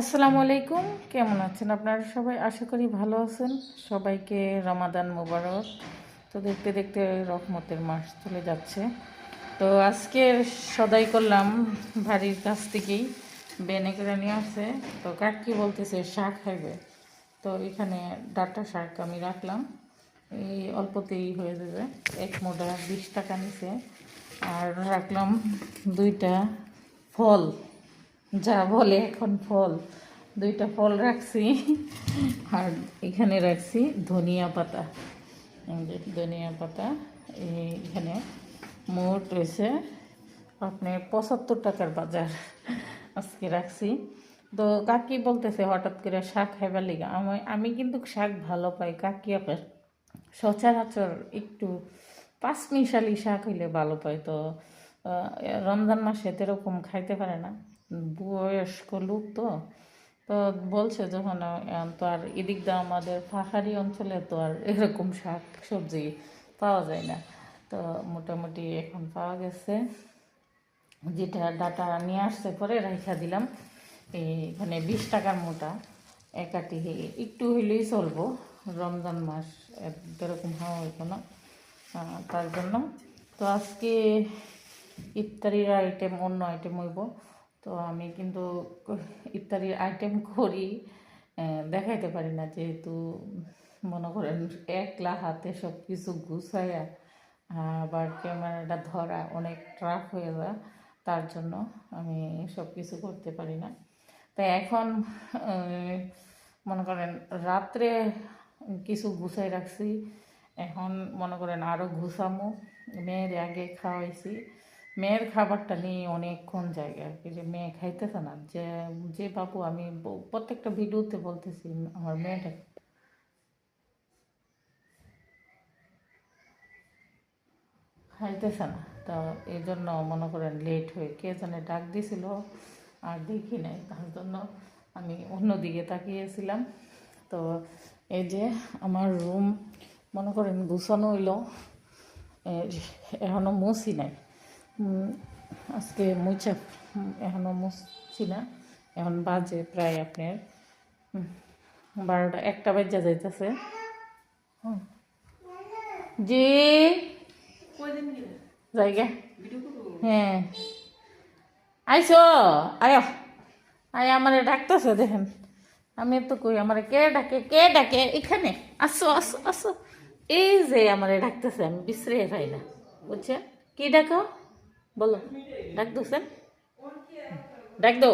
আসসালামু আলাইকুম, কেমন আছেন আপনারা সবাই? আশা করি ভালো আছেন। সবাইকে রমাদান মোবারক। তো দেখতে দেখতে রহমতের মাস চলে যাচ্ছে। তো আজকে সদাই করলাম বাড়ির কাছ থেকেই, বেনে করে নিয়ে আসছে। তো কাকি বলতেছে শাক খাইবে, তো এখানে ডাঁটা শাক আমি রাখলাম, এই অল্পতেই হয়ে যাবে। এক মোটা 20 টাকা নিছে। আর রাখলাম দুইটা ফল, যা বলে এখন ফল, দুইটা ফল রাখছি। আর এখানে রাখছি ধনিয়া পাতা, ধনিয়া পাতা। এখানে মোট রয়েছে আপনার 75 টাকার বাজার আজকে রাখছি। তো কাকি বলতেছে হঠাৎ করে শাক খাইবার লিগা। আমি কিন্তু শাক ভালো পাই, কাকি আপনার সচরাচর একটু পাঁচমিশালি শাক হইলে ভালো পায়। তো রমজান মাসে এরকম খাইতে পারে না, বয়স্ক লোক তো। তো বলছে যখন তো আর এদিক দিয়ে আমাদের পাহাড়ি অঞ্চলে তো আর এরকম শাক সবজি পাওয়া যায় না। তো মোটামুটি এখন পাওয়া গেছে। যেটা ডাটা নিয়ে আসতে পরে রাইখা দিলাম এখানে 20 টাকার মোটা একাটি, একটু হইলেই চলবো। রমজান মাস এরকম হওয়া হইতো না, তার জন্য। তো আজকে ইফতারির আইটেম অন্য আইটেম হইব। তো আমি কিন্তু ইফতারির আইটেম করি, দেখাইতে পারি না, যেহেতু মনে করেন একলা হাতে সব কিছু গুছাইয়া আবার ক্যামেরাটা ধরা অনেক ট্রাফ হয়ে যায়, তার জন্য আমি সব কিছু করতে পারি না। তাই এখন মনে করেন রাত্রে কিছু গুছাই রাখছি, এখন মনে করেন আরও গুছামো। মেয়ের আগে খাওয়াইছি, মেয়ের খাবারটা নিয়ে অনেকক্ষণ জায়গা আর কি, যে মেয়ে খাইতেছে না। যে যে বাবু, আমি প্রত্যেকটা ভিডিওতে বলতেছি আমার মেয়েটা খাইতেছে না। তো এই জন্য মনে করেন লেট হয়ে, কে জানে ডাক দিছিল আর দেখি নাই, তার জন্য আমি অন্যদিকে তাকিয়েছিলাম। তো এই যে আমার রুম মনে করেন গুছানো হইল, এখনও মুছি নাই। আজকে মুছা এখনও মুছছি না। এখন বাজে প্রায় আপনার 12টা 1টা বাজা যাইতেছে। যে জায়গা, হ্যাঁ আইসো, আয় আয়, আমারে ডাকতেছে দেখেন। আমি তো কই আমারে কে ডাকে, কে ডাকে, এখানে আসো আসো আসো। এই যে আমারে ডাকতেছে, আমি বিশ্রে পাই না, বুঝছেন? কি ডাকো বলো, ডাক দোছেন, ডাক দো।